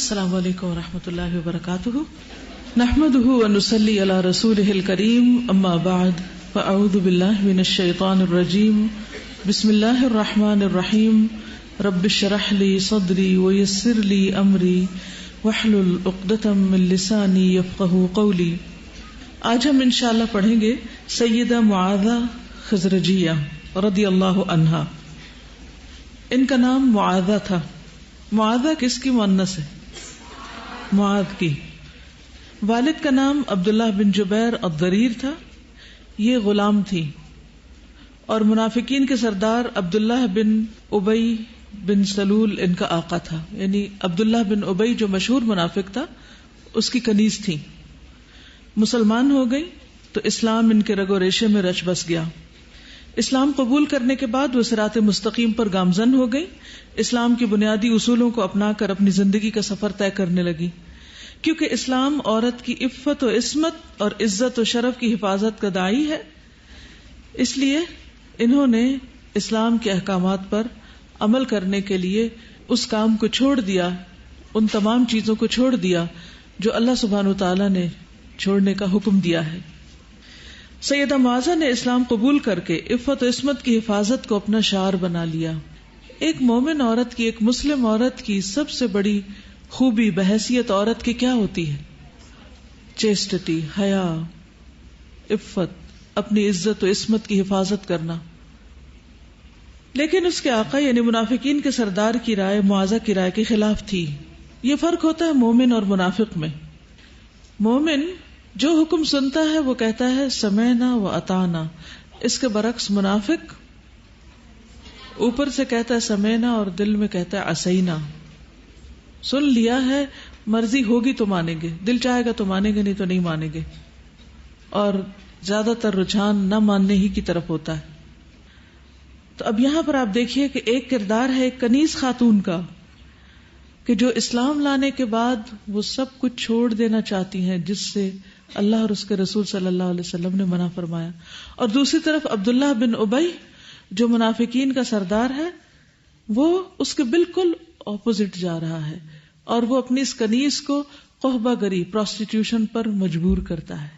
السلام علیکم ورحمۃ اللہ وبرکاتہ، نحمده ونصلی علی رسوله الکریم، اما بعد فاعوذ باللہ من الشیطان الرجیم، بسم اللہ الرحمن الرحیم، رب اشرح لی صدری ویسر لی امری واحلل عقدۃ من لسانی یفقہوا قولی۔ آج ہم انشاءاللہ پڑھیں گے سیدہ معاذہ خزرجیہ رضی اللہ عنہا۔ ان کا نام معاذہ تھا۔ معاذہ کس کی مؤنث ہے؟ معاذ کی۔ والد کا نام عبداللہ بن جبیر الضریر تھا، یہ غلام تھی، اور منافقین کے سردار عبداللہ بن ابی بن سلول ان کا آقا تھا، یعنی عبداللہ بن ابی جو مشہور منافق تھا اس کی کنیز تھی۔ مسلمان ہو گئی تو اسلام ان کے رگ و ریشے میں رچ بس گیا۔ اسلام قبول کرنے کے بعد وہ صراط مستقیم پر گامزن ہو گئی، اسلام کی بنیادی اصولوں کو اپنا کر اپنی زندگی کا سفر طے کرنے لگی۔ کیونکہ اسلام عورت کی عفت و عصمت اور عزت و شرف کی حفاظت کا داعی ہے، اس لیے انہوں نے اسلام کے احکامات پر عمل کرنے کے لیے اس کام کو چھوڑ دیا، ان تمام چیزوں کو چھوڑ دیا جو اللہ سبحانہ وتعالی نے چھوڑنے کا حکم دیا ہے۔ سیدہ معاذہ نے اسلام قبول کر کے عفت و عصمت کی حفاظت کو اپنا شعار بنا لیا۔ ایک مومن عورت کی، ایک مسلم عورت کی سب سے بڑی خوبی بحیثیت عورت کی کیا ہوتی ہے؟ چیسٹی، حیا، عفت، اپنی عزت و عصمت کی حفاظت کرنا۔ لیکن اس کے آقا یعنی منافقین کے سردار کی رائے معاذہ کی رائے کے خلاف تھی۔ یہ فرق ہوتا ہے مومن اور منافق میں۔ مومن جو حکم سنتا ہے وہ کہتا ہے سمعنا و اطعنا، اس کے برعکس منافق اوپر سے کہتا ہے سمعنا اور دل میں کہتا ہے عصینا۔ سن لیا ہے، مرضی ہوگی تو مانیں گے، دل چاہے گا تو مانیں گے، نہیں تو نہیں مانیں گے، اور زیادہ تر رجحان نہ ماننے ہی کی طرف ہوتا ہے۔ تو اب یہاں پر آپ دیکھیے کہ ایک کردار ہے ایک کنیز خاتون کا کہ جو اسلام لانے کے بعد وہ سب کچھ چھوڑ دینا چاہتی ہیں جس سے اللہ اور اس کے رسول صلی اللہ علیہ وسلم نے منع فرمایا، اور دوسری طرف عبداللہ بن ابی جو منافقین کا سردار ہے وہ اس کے بالکل اپوزٹ جا رہا ہے، اور وہ اپنی اس کنیز کو قحبہ گری، پروسٹیٹیوشن پر مجبور کرتا ہے۔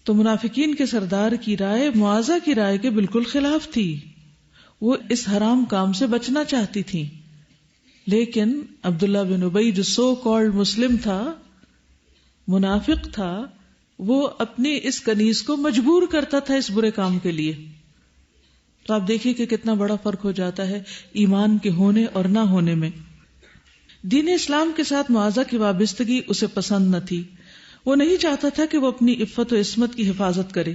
تو منافقین کے سردار کی رائے معاذہ کی رائے کے بالکل خلاف تھی، وہ اس حرام کام سے بچنا چاہتی تھی۔ لیکن عبداللہ بن ابی جو سو کالڈ مسلم تھا، منافق تھا، وہ اپنی اس کنیز کو مجبور کرتا تھا اس برے کام کے لیے۔ تو آپ دیکھیے کہ کتنا بڑا فرق ہو جاتا ہے ایمان کے ہونے اور نہ ہونے میں۔ دین اسلام کے ساتھ معاذہ کی وابستگی اسے پسند نہ تھی، وہ نہیں چاہتا تھا کہ وہ اپنی عفت و عصمت کی حفاظت کرے۔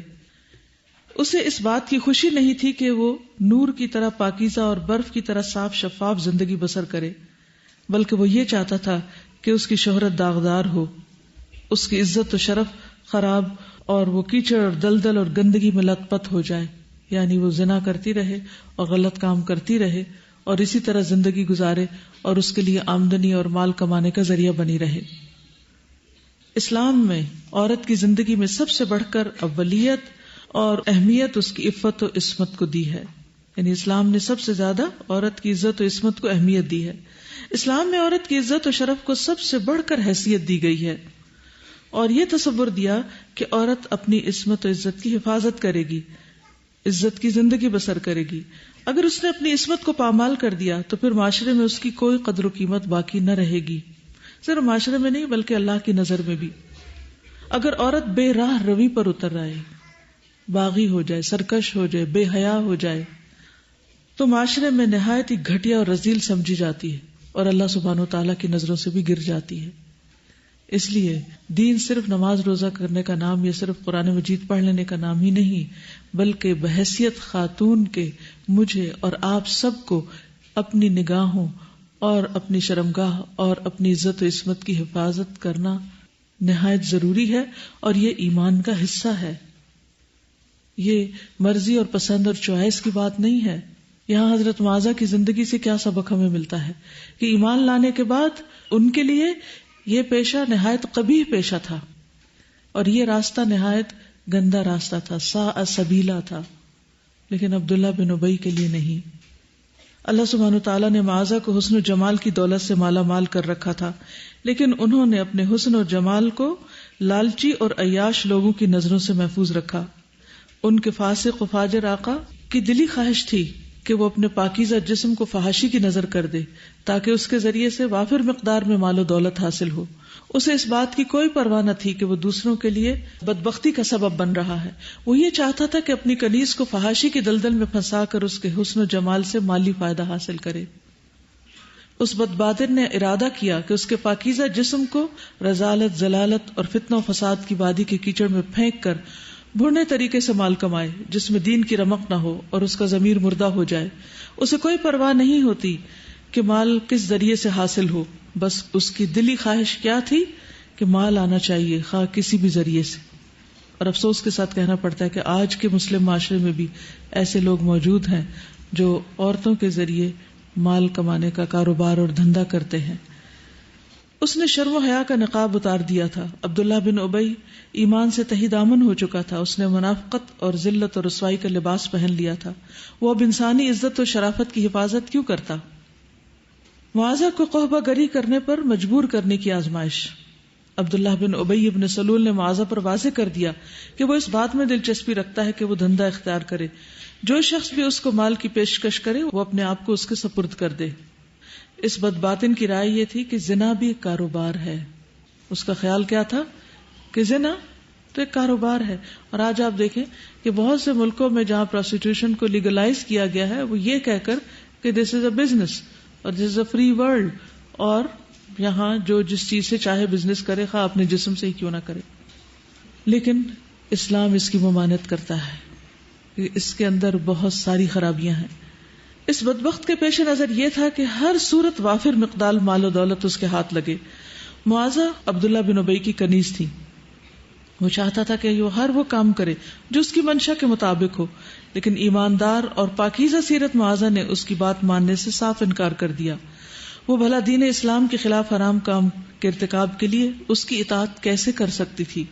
اسے اس بات کی خوشی نہیں تھی کہ وہ نور کی طرح پاکیزہ اور برف کی طرح صاف شفاف زندگی بسر کرے، بلکہ وہ یہ چاہتا تھا کہ اس کی شہرت داغدار ہو، اس کی عزت و شرف خراب، اور وہ کیچڑ اور دلدل اور گندگی میں لت پت ہو جائے، یعنی وہ زنا کرتی رہے اور غلط کام کرتی رہے اور اسی طرح زندگی گزارے اور اس کے لیے آمدنی اور مال کمانے کا ذریعہ بنی رہے۔ اسلام میں عورت کی زندگی میں سب سے بڑھ کر اولیت اور اہمیت اس کی عفت و عصمت کو دی ہے، یعنی اسلام نے سب سے زیادہ عورت کی عزت و عصمت کو اہمیت دی ہے۔ اسلام میں عورت کی عزت و شرف کو سب سے بڑھ کر حیثیت دی گئی ہے، اور یہ تصور دیا کہ عورت اپنی عصمت و عزت کی حفاظت کرے گی، عزت کی زندگی بسر کرے گی۔ اگر اس نے اپنی عصمت کو پامال کر دیا تو پھر معاشرے میں اس کی کوئی قدر و قیمت باقی نہ رہے گی، صرف معاشرے میں نہیں بلکہ اللہ کی نظر میں بھی۔ اگر عورت بے راہ روی پر اتر آئے، باغی ہو جائے، سرکش ہو جائے، بے حیا ہو جائے، تو معاشرے میں نہایت ہی گھٹیا اور رذیل سمجھی جاتی ہے اور اللہ سبحانہ و تعالیٰ کی نظروں سے بھی گر جاتی ہے۔ اس لیے دین صرف نماز روزہ کرنے کا نام یا صرف قرآن مجید پڑھ لینے کا نام ہی نہیں، بلکہ بحیثیت خاتون کے مجھے اور آپ سب کو اپنی نگاہوں اور اپنی شرمگاہ اور اپنی عزت و عصمت کی حفاظت کرنا نہایت ضروری ہے، اور یہ ایمان کا حصہ ہے۔ یہ مرضی اور پسند اور چوائس کی بات نہیں ہے۔ یہاں حضرت معاذہ کی زندگی سے کیا سبق ہمیں ملتا ہے کہ ایمان لانے کے بعد ان کے لیے یہ پیشہ نہایت قبیح پیشہ تھا، اور یہ راستہ نہایت گندا راستہ تھا، ساء سبیلا تھا، لیکن عبداللہ بن ابی کے لیے نہیں۔ اللہ سبحانہ تعالیٰ نے معاذہ کو حسن و جمال کی دولت سے مالا مال کر رکھا تھا، لیکن انہوں نے اپنے حسن و جمال کو لالچی اور عیاش لوگوں کی نظروں سے محفوظ رکھا۔ ان کے فاسق و فاجر آقا کی دلی خواہش تھی کہ وہ اپنے پاکیزہ جسم کو فحاشی کی نظر کر دے تاکہ اس کے ذریعے سے وافر مقدار میں مال و دولت حاصل ہو۔ اسے اس بات کی کوئی پرواہ نہ تھی کہ وہ دوسروں کے لیے بدبختی کا سبب بن رہا ہے، وہ یہ چاہتا تھا کہ اپنی کنیز کو فحاشی کی دلدل میں پھنسا کر اس کے حسن و جمال سے مالی فائدہ حاصل کرے۔ اس بدبادر نے ارادہ کیا کہ اس کے پاکیزہ جسم کو رذالت، ضلالت اور فتنہ و فساد کی وادی کے کیچڑ میں پھینک کر بھڑنے طریقے سے مال کمائے جس میں دین کی رمق نہ ہو اور اس کا ضمیر مردہ ہو جائے۔ اسے کوئی پرواہ نہیں ہوتی کہ مال کس ذریعے سے حاصل ہو، بس اس کی دلی خواہش کیا تھی کہ مال آنا چاہیے، خواہ کسی بھی ذریعے سے۔ اور افسوس کے ساتھ کہنا پڑتا ہے کہ آج کے مسلم معاشرے میں بھی ایسے لوگ موجود ہیں جو عورتوں کے ذریعے مال کمانے کا کاروبار اور دھندا کرتے ہیں۔ اس نے شرم و حیا کا نقاب اتار دیا تھا۔ عبداللہ بن ابی ایمان سے تہی دامن ہو چکا تھا، اس نے منافقت اور ذلت اور رسوائی کا لباس پہن لیا تھا۔ وہ اب انسانی عزت و شرافت کی حفاظت کیوں کرتا؟ معاذہ کو قحبہ گری کرنے پر مجبور کرنے کی آزمائش۔ عبداللہ بن ابی بن سلول نے معاذہ پر واضح کر دیا کہ وہ اس بات میں دلچسپی رکھتا ہے کہ وہ دھندا اختیار کرے، جو شخص بھی اس کو مال کی پیشکش کرے وہ اپنے آپ کو اس کے سپرد کر دے۔ اس بدباطن کی رائے یہ تھی کہ زنا بھی ایک کاروبار ہے۔ اس کا خیال کیا تھا کہ زنا تو ایک کاروبار ہے۔ اور آج آپ دیکھیں کہ بہت سے ملکوں میں جہاں پروسٹیٹیوشن کو لیگلائز کیا گیا ہے وہ یہ کہہ کر کہ دس از اے بزنس اور دس از اے فری ورلڈ، اور یہاں جو جس چیز سے چاہے بزنس کرے، خواہ اپنے جسم سے ہی کیوں نہ کرے۔ لیکن اسلام اس کی ممانعت کرتا ہے کہ اس کے اندر بہت ساری خرابیاں ہیں۔ اس بدبخت کے پیش نظر یہ تھا کہ ہر صورت وافر مقدار مال و دولت اس کے ہاتھ لگے۔ معاذہ عبداللہ بن ابی کی کنیز تھی، وہ چاہتا تھا کہ وہ ہر وہ کام کرے جو اس کی منشا کے مطابق ہو، لیکن ایماندار اور پاکیزہ سیرت معاذہ نے اس کی بات ماننے سے صاف انکار کر دیا۔ وہ بھلا دین اسلام کے خلاف حرام کام کے ارتکاب کے لیے اس کی اطاعت کیسے کر سکتی تھی؟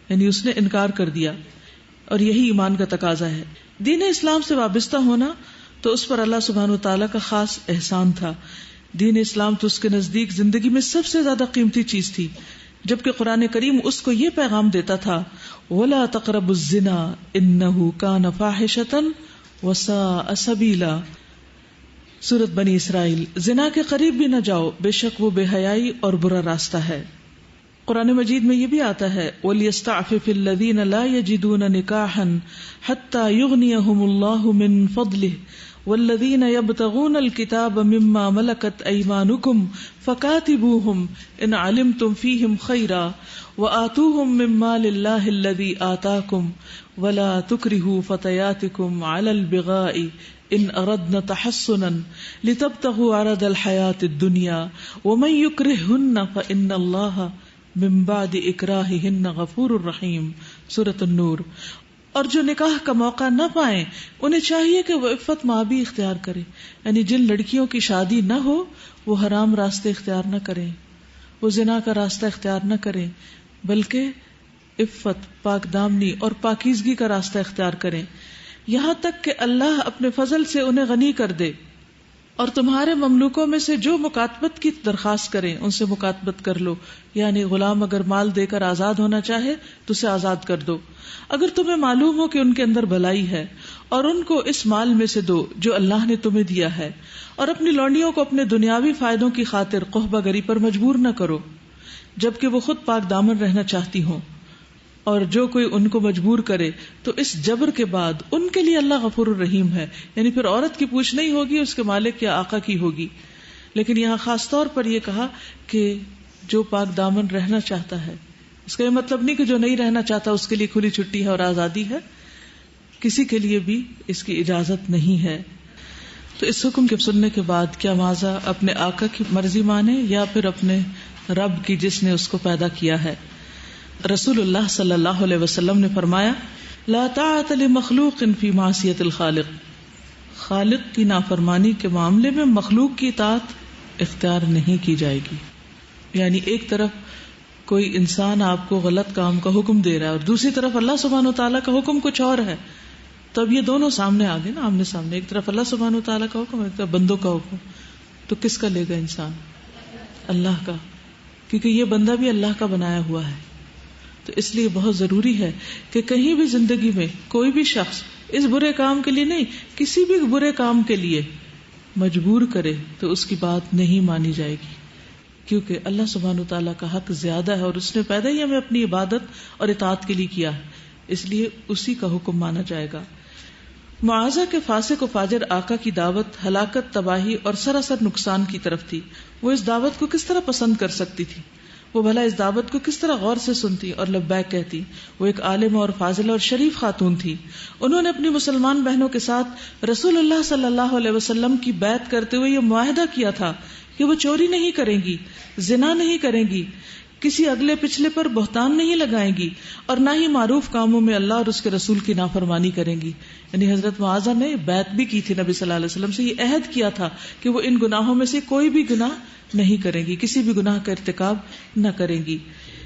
یعنی اس نے انکار کر دیا، اور یہی ایمان کا تقاضا ہے۔ دین اسلام سے وابستہ ہونا تو اس پر اللہ سبحانہ وتعالیٰ کا خاص احسان تھا۔ دین اسلام تو اس کے نزدیک زندگی میں سب سے زیادہ قیمتی چیز تھی، جبکہ قرآن کریم اس کو یہ پیغام دیتا تھا وَلَا تَقْرَبُوا الزِّنَا إِنَّهُ كَانَ فَاحِشَةً وَسَاءَ سَبِيلًا۔ سورۃ بنی اسرائیل۔ زنا کے قریب بھی نہ جاؤ، بے شک وہ بے حیائی اور برا راستہ ہے۔ قرآن مجید میں یہ بھی آتا ہے وَلْيَسْتَعْفِفِ الَّذِينَ لَا يَجِدُونَ نِكَاحًا حَتَّى يُغْنِيَهُمُ اللَّهُ مِنْ فَضْلِهِ وَالَّذِينَ يَبْتَغُونَ الْكِتَابَ مِمَّا مَلَكَتْ أَيْمَانُكُمْ فَكَاتِبُوهُمْ إِنْ عَلِمْتُمْ فِيهِمْ خَيْرًا وَآتُوهُمْ مِنْ مَالِ اللَّهِ الَّذِي آتَاكُمْ وَلَا تُكْرِهُوا فَتَيَاتِكُمْ عَلَى الْبِغَاءِ إِنْ أَرَدْنَ تَحَصُّنًا لِتَبْتَغُوا عَرَضَ الْحَيَاةِ الدُّنْيَا وَمَنْ يُكْرِههُنَّ فَإِنَّ اللَّهَ من بعد اکراہہن غفور الرحیم۔ سورۃ النور۔ اور جو نکاح کا موقع نہ پائیں انہیں چاہیے کہ وہ عفت مابی اختیار کریں، یعنی جن لڑکیوں کی شادی نہ ہو وہ حرام راستے اختیار نہ کریں، وہ زنا کا راستہ اختیار نہ کریں، بلکہ عفت، پاک دامنی اور پاکیزگی کا راستہ اختیار کریں، یہاں تک کہ اللہ اپنے فضل سے انہیں غنی کر دے۔ اور تمہارے مملوکوں میں سے جو مکاتبت کی درخواست کریں ان سے مکاتبت کر لو، یعنی غلام اگر مال دے کر آزاد ہونا چاہے تو اسے آزاد کر دو، اگر تمہیں معلوم ہو کہ ان کے اندر بھلائی ہے، اور ان کو اس مال میں سے دو جو اللہ نے تمہیں دیا ہے، اور اپنی لونڈیوں کو اپنے دنیاوی فائدوں کی خاطر قحبہ گری پر مجبور نہ کرو جبکہ وہ خود پاک دامن رہنا چاہتی ہوں، اور جو کوئی ان کو مجبور کرے تو اس جبر کے بعد ان کے لیے اللہ غفور الرحیم ہے، یعنی پھر عورت کی پوچھ نہیں ہوگی، اس کے مالک یا آقا کی ہوگی۔ لیکن یہاں خاص طور پر یہ کہا کہ جو پاک دامن رہنا چاہتا ہے، اس کا یہ مطلب نہیں کہ جو نہیں رہنا چاہتا اس کے لیے کھلی چھٹی ہے اور آزادی ہے، کسی کے لیے بھی اس کی اجازت نہیں ہے۔ تو اس حکم کے سننے کے بعد کیا معاذہ اپنے آقا کی مرضی مانے یا پھر اپنے رب کی جس نے اس کو پیدا کیا ہے؟ رسول اللہ صلی اللہ علیہ وسلم نے فرمایا لا طاعت لمخلوق فی معصیت الخالق، خالق کی نافرمانی کے معاملے میں مخلوق کی اطاعت اختیار نہیں کی جائے گی۔ یعنی ایک طرف کوئی انسان آپ کو غلط کام کا حکم دے رہا ہے اور دوسری طرف اللہ سبحانہ و تعالیٰ کا حکم کچھ اور ہے، تو اب یہ دونوں سامنے آ گئے نا، آمنے سامنے، ایک طرف اللہ سبحانہ و تعالیٰ کا حکم، ایک طرف بندوں کا حکم. تو کس کا لے گا انسان؟ اللہ کا، کیونکہ یہ بندہ بھی اللہ کا بنایا ہوا ہے. تو اس لیے بہت ضروری ہے کہ کہیں بھی زندگی میں کوئی بھی شخص اس برے کام کے لیے نہیں، کسی بھی برے کام کے لیے مجبور کرے تو اس کی بات نہیں مانی جائے گی، کیونکہ اللہ سبحانہ تعالیٰ کا حق زیادہ ہے اور اس نے پیدا ہی ہمیں اپنی عبادت اور اطاعت کے لیے کیا ہے، اس لیے اسی کا حکم مانا جائے گا. معاذہ کے فاسق و فاجر آقا کی دعوت ہلاکت، تباہی اور سراسر نقصان کی طرف تھی. وہ اس دعوت کو کس طرح پسند کر سکتی تھی؟ وہ بھلا اس دعوت کو کس طرح غور سے سنتی اور لبیک کہتی؟ وہ ایک عالم اور فاضلہ اور شریف خاتون تھی. انہوں نے اپنی مسلمان بہنوں کے ساتھ رسول اللہ صلی اللہ علیہ وسلم کی بیعت کرتے ہوئے یہ معاہدہ کیا تھا کہ وہ چوری نہیں کریں گی، زنا نہیں کریں گی، کسی اگلے پچھلے پر بہتان نہیں لگائیں گی، اور نہ ہی معروف کاموں میں اللہ اور اس کے رسول کی نافرمانی کریں گی. یعنی حضرت معاذہ نے بیعت بھی کی تھی نبی صلی اللہ علیہ وسلم سے، یہ عہد کیا تھا کہ وہ ان گناہوں میں سے کوئی بھی گناہ نہیں کریں گی، کسی بھی گناہ کا ارتکاب نہ کریں گی.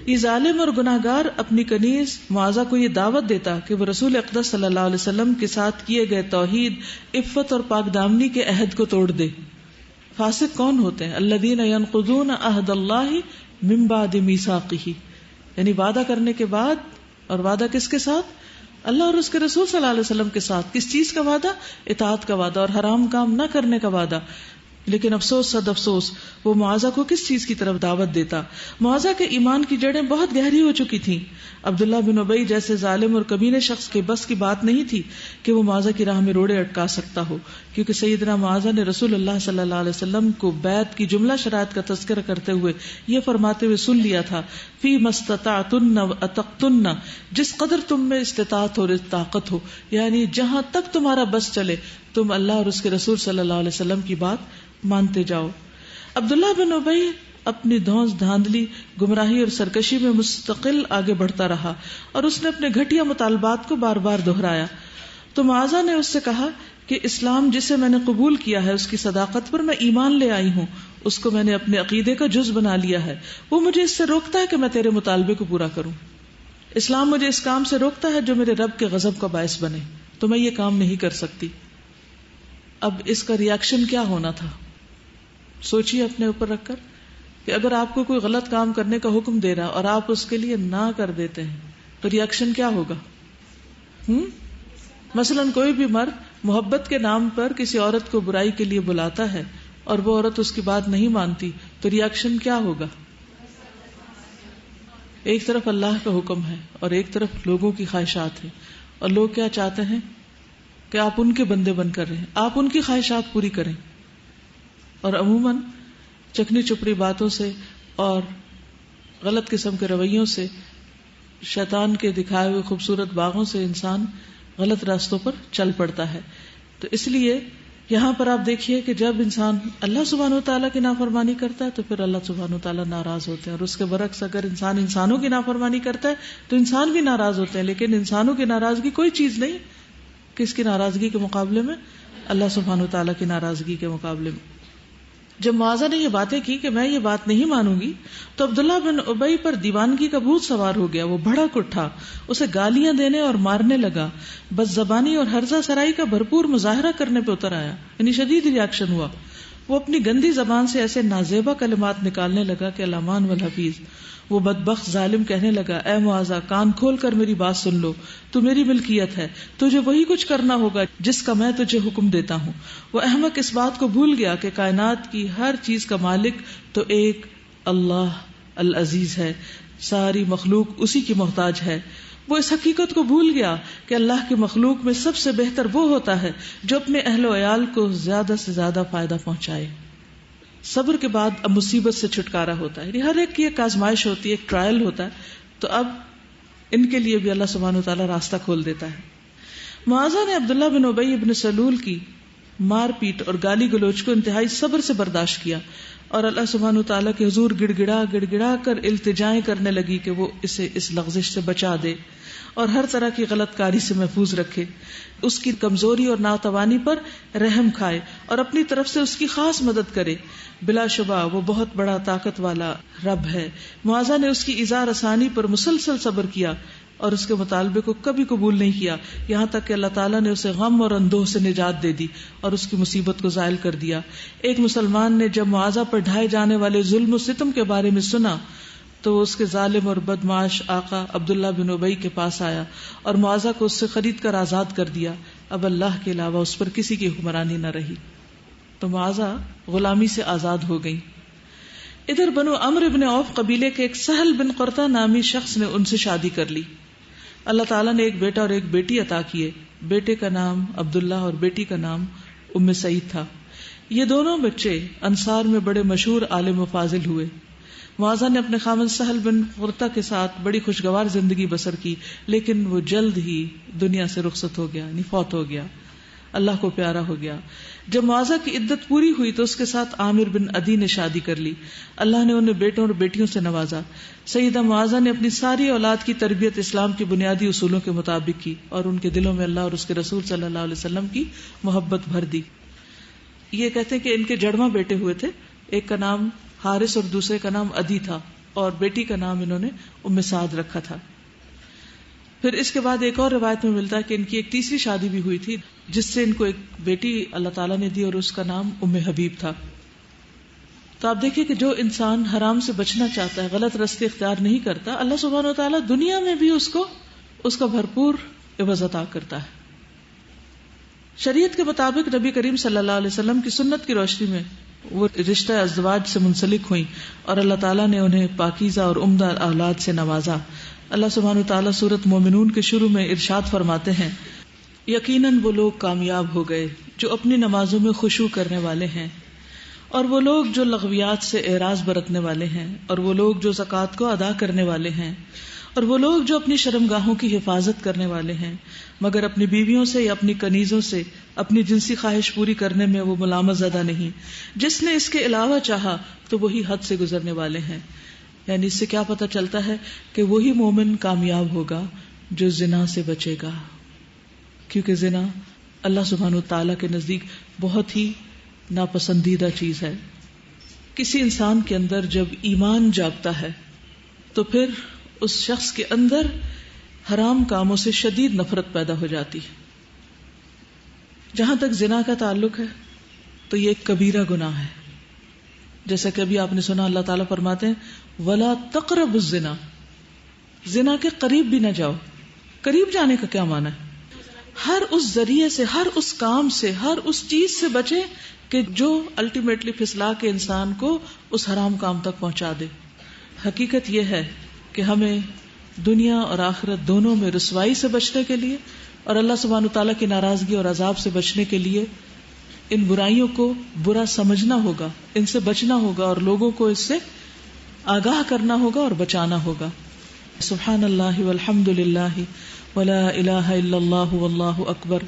یہ ظالم اور گناہگار اپنی کنیز معاذہ کو یہ دعوت دیتا کہ وہ رسول اقدس صلی اللہ علیہ وسلم کے ساتھ کیے گئے توحید، عفت اور پاک دامنی کے عہد کو توڑ دے. فاسق کون ہوتے ہیں؟ الذین ینقضون عہد اللہ من بعد میثاقہ، یعنی وعدہ کرنے کے بعد، اور وعدہ کس کے ساتھ؟ اللہ اور اس کے رسول صلی اللہ علیہ وسلم کے ساتھ. کس چیز کا وعدہ؟ اطاعت کا وعدہ اور حرام کام نہ کرنے کا وعدہ. لیکن افسوس صد افسوس، وہ معاذہ کو کس چیز کی طرف دعوت دیتا؟ معاذہ کے ایمان کی جڑیں بہت گہری ہو چکی تھیں. عبداللہ بن ابی جیسے ظالم اور کمینے شخص کے بس کی بات نہیں تھی کہ وہ معاذہ کی راہ میں روڑے اٹکا سکتا ہو، کیونکہ سیدنا معاذہ نے رسول اللہ صلی اللہ علیہ وسلم کو بیعت کی جملہ شرائط کا تذکرہ کرتے ہوئے یہ فرماتے ہوئے سن لیا تھا، فی مستطعتن واتقتن، جس قدر تم میں استطاعت اور طاقت ہو، یعنی جہاں تک تمہارا بس چلے تم اللہ اور اس کے رسول صلی اللہ علیہ وسلم کی بات مانتے جاؤ. عبداللہ بن ابی اپنی دھونس دھاندلی، گمراہی اور سرکشی میں مستقل آگے بڑھتا رہا اور اس نے اپنے گھٹیا مطالبات کو بار بار دہرایا. تو معاذہ نے اس سے کہا کہ اسلام جسے میں نے قبول کیا ہے اس کی صداقت پر میں ایمان لے آئی ہوں، اس کو میں نے اپنے عقیدے کا جز بنا لیا ہے. وہ مجھے اس سے روکتا ہے کہ میں تیرے مطالبے کو پورا کروں. اسلام مجھے اس کام سے روکتا ہے جو میرے رب کے غضب کا باعث بنے، تو میں یہ کام نہیں کر سکتی. اب اس کا ریاکشن کیا ہونا تھا؟ سوچیے اپنے اوپر رکھ کر کہ اگر آپ کو کوئی غلط کام کرنے کا حکم دے رہا اور آپ اس کے لیے نہ کر دیتے ہیں تو ریاکشن کیا ہوگا؟ مثلاً کوئی بھی مرد محبت کے نام پر کسی عورت کو برائی کے لیے بلاتا ہے اور وہ عورت اس کی بات نہیں مانتی تو ریاکشن کیا ہوگا؟ ایک طرف اللہ کا حکم ہے اور ایک طرف لوگوں کی خواہشات ہیں، اور لوگ کیا چاہتے ہیں کہ آپ ان کے بندے بن کر رہیں، آپ ان کی خواہشات پوری کریں. اور عموماً چکنی چپڑی باتوں سے اور غلط قسم کے رویوں سے، شیطان کے دکھائے ہوئے خوبصورت باغوں سے انسان غلط راستوں پر چل پڑتا ہے. تو اس لیے یہاں پر آپ دیکھیے کہ جب انسان اللہ سبحانہ وتعالیٰ کی نافرمانی کرتا ہے تو پھر اللہ سبحانہ وتعالیٰ ناراض ہوتے ہیں، اور اس کے برعکس اگر انسان انسانوں کی نافرمانی کرتا ہے تو انسان بھی ناراض ہوتے ہیں. لیکن انسانوں کی ناراضگی کوئی چیز نہیں کس کی ناراضگی کے مقابلے میں؟ اللہ سبحانہ وتعالیٰ کی ناراضگی کے مقابلے میں. جب معاذہ نے یہ باتیں کی کہ میں یہ بات نہیں مانوں گی تو عبداللہ بن ابی پر دیوانگی کا بھوت سوار ہو گیا. وہ بھڑک اٹھا، اسے گالیاں دینے اور مارنے لگا، بد زبانی اور ہرزہ سرائی کا بھرپور مظاہرہ کرنے پہ اتر آیا، یعنی شدید ریاکشن ہوا. وہ اپنی گندی زبان سے ایسے نازیبا کلمات نکالنے لگا کہ الامان والحفیظ. وہ بدبخت ظالم کہنے لگا، اے معاذہ کان کھول کر میری بات سن لو، تو میری ملکیت ہے، تجھے وہی کچھ کرنا ہوگا جس کا میں تجھے حکم دیتا ہوں. وہ احمق اس بات کو بھول گیا کہ کائنات کی ہر چیز کا مالک تو ایک اللہ العزیز ہے، ساری مخلوق اسی کی محتاج ہے. وہ اس حقیقت کو بھول گیا کہ اللہ کی مخلوق میں سب سے بہتر وہ ہوتا ہے جو اپنے اہل و عیال کو زیادہ سے زیادہ فائدہ پہنچائے. صبر کے بعد اب مصیبت سے چھٹکارا ہوتا ہے، یعنی ہر ایک کی ایک آزمائش ہوتی ہے، ایک ٹرائل ہوتا ہے. تو اب ان کے لیے بھی اللہ سبحانہ وتعالیٰ راستہ کھول دیتا ہے. معاذہ نے عبداللہ بن ابی بن سلول کی مار پیٹ اور گالی گلوچ کو انتہائی صبر سے برداشت کیا اور اللہ سبحانہ وتعالیٰ کے حضور گڑ گڑا کر التجائیں کرنے لگی کہ وہ اسے اس لغزش سے بچا دے اور ہر طرح کی غلط کاری سے محفوظ رکھے، اس کی کمزوری اور ناتوانی پر رحم کھائے اور اپنی طرف سے اس کی خاص مدد کرے. بلا شبہ وہ بہت بڑا طاقت والا رب ہے. معاذہ نے اس کی ایذا رسانی پر مسلسل صبر کیا اور اس کے مطالبے کو کبھی قبول نہیں کیا، یہاں تک کہ اللہ تعالیٰ نے اسے غم اور اندوہ سے نجات دے دی اور اس کی مصیبت کو زائل کر دیا۔ ایک مسلمان نے جب معاذہ پر ڈھائے جانے والے ظلم و ستم کے بارے میں سنا تو اس کے ظالم اور بدمعاش آقا عبداللہ بن ابی کے پاس آیا اور معاذہ کو اس سے خرید کر آزاد کر دیا۔ اب اللہ کے علاوہ اس پر کسی کی حکمرانی نہ رہی، تو معاذہ غلامی سے آزاد ہو گئی۔ ادھر بنو عمرو بن عوف قبیلے کے ایک سہل بن قرطہ نامی شخص نے ان سے شادی کر لی۔ اللہ تعالیٰ نے ایک بیٹا اور ایک بیٹی عطا کیے، بیٹے کا نام عبداللہ اور بیٹی کا نام ام سعید تھا۔ یہ دونوں بچے انصار میں بڑے مشہور عالم و فاضل ہوئے۔ معاذہ نے اپنے خاوند سہل بن قرطہ کے ساتھ بڑی خوشگوار زندگی بسر کی، لیکن وہ جلد ہی دنیا سے رخصت ہو گیا، یعنی فوت ہو گیا، اللہ کو پیارا ہو گیا۔ جب معاذہ کی عدت پوری ہوئی تو اس کے ساتھ عامر بن عدی نے شادی کر لی۔ اللہ نے انہیں بیٹوں اور بیٹیوں سے نوازا۔ سیدہ معاذہ نے اپنی ساری اولاد کی تربیت اسلام کے بنیادی اصولوں کے مطابق کی اور ان کے دلوں میں اللہ اور اس کے رسول صلی اللہ علیہ وسلم کی محبت بھر دی۔ یہ کہتے ہیں کہ ان کے جڑواں بیٹے ہوئے تھے، ایک کا نام حارث اور دوسرے کا نام عدی تھا، اور بیٹی کا نام انہوں نے ام سعد رکھا تھا۔ پھر اس کے بعد ایک اور روایت میں ملتا ہے کہ ان کی ایک تیسری شادی بھی ہوئی تھی، جس سے ان کو ایک بیٹی اللہ تعالیٰ نے دی اور اس کا نام ام حبیب تھا۔ تو آپ دیکھیں کہ جو انسان حرام سے بچنا چاہتا ہے، غلط راستے اختیار نہیں کرتا، اللہ سبحانہ و تعالیٰ دنیا میں بھی اس کا بھرپور عوض عطا کرتا ہے۔ شریعت کے مطابق نبی کریم صلی اللہ علیہ وسلم کی سنت کی روشنی میں وہ رشتہ ازدواج سے منسلک ہوئیں اور اللہ تعالیٰ نے انہیں پاکیزہ اور عمدہ اولاد سے نوازا۔ اللہ سبحانہ وتعالیٰ سورۃ مومنون کے شروع میں ارشاد فرماتے ہیں، یقیناً وہ لوگ کامیاب ہو گئے جو اپنی نمازوں میں خشوع کرنے والے ہیں، اور وہ لوگ جو لغویات سے اعراض برتنے والے ہیں، اور وہ لوگ جو زکوٰۃ کو ادا کرنے والے ہیں، اور وہ لوگ جو اپنی شرمگاہوں کی حفاظت کرنے والے ہیں، مگر اپنی بیویوں سے یا اپنی کنیزوں سے اپنی جنسی خواہش پوری کرنے میں وہ ملامت زدہ نہیں۔ جس نے اس کے علاوہ چاہا تو وہی حد سے گزرنے والے ہیں۔ یعنی اس سے کیا پتہ چلتا ہے کہ وہی مومن کامیاب ہوگا جو زنا سے بچے گا، کیونکہ زنا اللہ سبحانہ وتعالیٰ کے نزدیک بہت ہی ناپسندیدہ چیز ہے۔ کسی انسان کے اندر جب ایمان جاگتا ہے تو پھر اس شخص کے اندر حرام کاموں سے شدید نفرت پیدا ہو جاتی ہے۔ جہاں تک زنا کا تعلق ہے تو یہ ایک کبیرہ گناہ ہے، جیسا کہ ابھی آپ نے سنا اللہ تعالیٰ فرماتے ہیں وَلَا تَقْرَبُوا الزِّنَا، زنا کے قریب بھی نہ جاؤ۔ قریب جانے کا کیا معنی ہے؟ ہر اس ذریعے سے، ہر اس کام سے، ہر اس چیز سے بچے کہ جو الٹیمیٹلی پھسلا کے انسان کو اس حرام کام تک پہنچا دے۔ حقیقت یہ ہے کہ ہمیں دنیا اور آخرت دونوں میں رسوائی سے بچنے کے لیے اور اللہ سبحانہ تعالیٰ کی ناراضگی اور عذاب سے بچنے کے لیے ان برائیوں کو برا سمجھنا ہوگا، ان سے بچنا ہوگا اور لوگوں کو اس سے آگاہ کرنا ہوگا اور بچانا ہوگا۔ سبحان اللہ والحمد للہ ولا الہ الا اللہ واللہ اکبر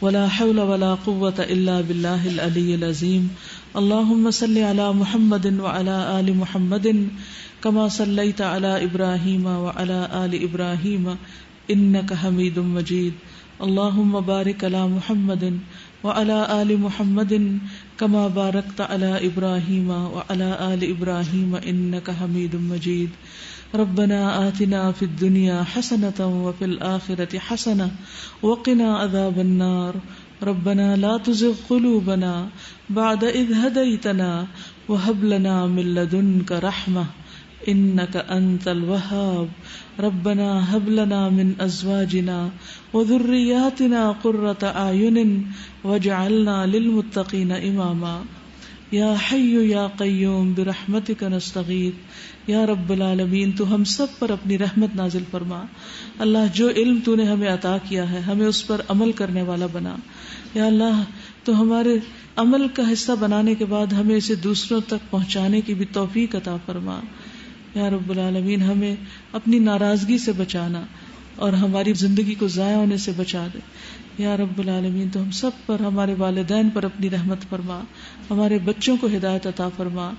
ولا حول ولا قوة الا باللہ العلی العظیم۔ اللہم صلی علی محمد وعلی آل محمد کما صلیت علی ابراہیم وعلی آل ابراہیم انک حمید مجید۔ اللہم بارک علی محمد وعلی آل محمد کما بارکت علی ابراہیم وعلی آل ابراہیم انک حمید مجید۔ ربنا آتنا فی الدنیا حسنۃ وفی الآخرۃ حسنۃ وقنا عذاب النار۔ ربنا لا تزغ قلوبنا بعد اذ ہدیتنا وہب لنا من لدنک رحمۃ انک انت الوہاب۔ ربنا ہب لنا من ازواجنا وذریاتنا قرۃ اعین واجعلنا للمتقین اماما۔ یا حی یا قیوم برحمتک نستغیث۔ یا رب العالمین تو ہم سب پر اپنی رحمت نازل فرما۔ اللہ جو علم تو نے ہمیں عطا کیا ہے ہمیں اس پر عمل کرنے والا بنا۔ یا اللہ تو ہمارے عمل کا حصہ بنانے کے بعد ہمیں اسے دوسروں تک پہنچانے کی بھی توفیق عطا فرما۔ یا رب العالمین ہمیں اپنی ناراضگی سے بچانا اور ہماری زندگی کو ضائع ہونے سے بچا دے۔ یا رب العالمین تو ہم سب پر، ہمارے والدین پر اپنی رحمت فرما، ہمارے بچوں کو ہدایت عطا فرما۔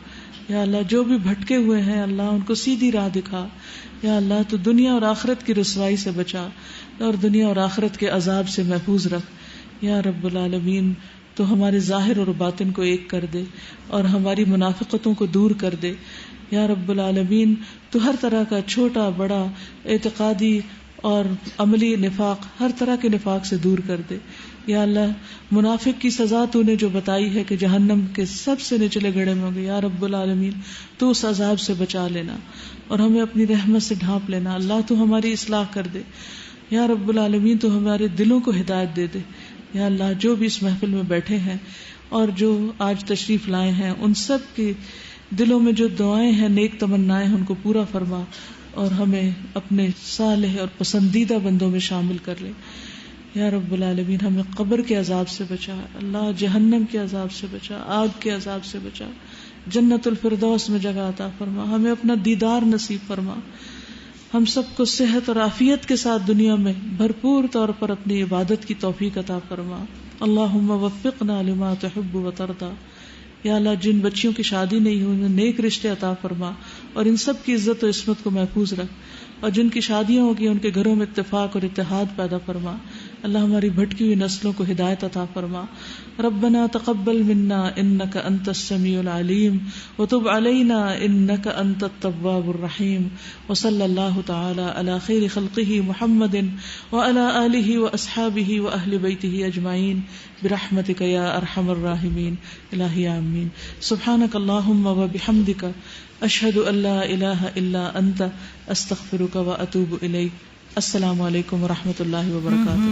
یا اللہ جو بھی بھٹکے ہوئے ہیں اللہ ان کو سیدھی راہ دکھا۔ یا اللہ تو دنیا اور آخرت کی رسوائی سے بچا اور دنیا اور آخرت کے عذاب سے محفوظ رکھ۔ یا رب العالمین تو ہمارے ظاہر اور باطن کو ایک کر دے اور ہماری منافقتوں کو دور کر دے۔ یا رب العالمین تو ہر طرح کا چھوٹا بڑا اعتقادی اور عملی نفاق، ہر طرح کے نفاق سے دور کر دے. یا اللہ منافق کی سزا تو نے جو بتائی ہے کہ جہنم کے سب سے نچلے گڑھے میں ہوں گے، یا رب العالمین تو اس عذاب سے بچا لینا اور ہمیں اپنی رحمت سے ڈھانپ لینا. اللہ تو ہماری اصلاح کر دے. یا رب العالمین تو ہمارے دلوں کو ہدایت دے دے. یا اللہ جو بھی اس محفل میں بیٹھے ہیں اور جو آج تشریف لائے ہیں ان سب کے دلوں میں جو دعائیں ہیں، نیک تمنائیں ہیں، ان کو پورا فرما اور ہمیں اپنے صالح اور پسندیدہ بندوں میں شامل کر لے. یا رب العالمین ہمیں قبر کے عذاب سے بچا، اللہ جہنم کے عذاب سے بچا، آگ کے عذاب سے بچا، جنت الفردوس میں جگہ عطا فرما، ہمیں اپنا دیدار نصیب فرما، ہم سب کو صحت اور عافیت کے ساتھ دنیا میں بھرپور طور پر اپنی عبادت کی توفیق عطا فرما. اللہم وفقنا لما تحب و ترضا. یا اللہ جن بچیوں کی شادی نہیں ہوئی انہیں نیک رشتے عطا فرما اور ان سب کی عزت و عصمت کو محفوظ رکھ، اور جن کی شادیاں ہوگی ان کے گھروں میں اتفاق اور اتحاد پیدا فرما. اللہ ہماری بھٹکی ہوئی نسلوں کو ہدایت عطا فرما. ربنا تقبل منا انك انت السميع العليم وتب علينا انك انت التواب الرحيم. وصلى الله تعالى على خير خلقه محمد وعلى آله واصحابه واهل بيته اجمعين برحمتك يا ارحم الراحمين. الہی آمین. سبحانك اللهم وبحمدك اشهد ان لا اله الا انت استغفرك واتوب اليك. السلام علیکم ورحمۃ اللہ وبرکاتہ.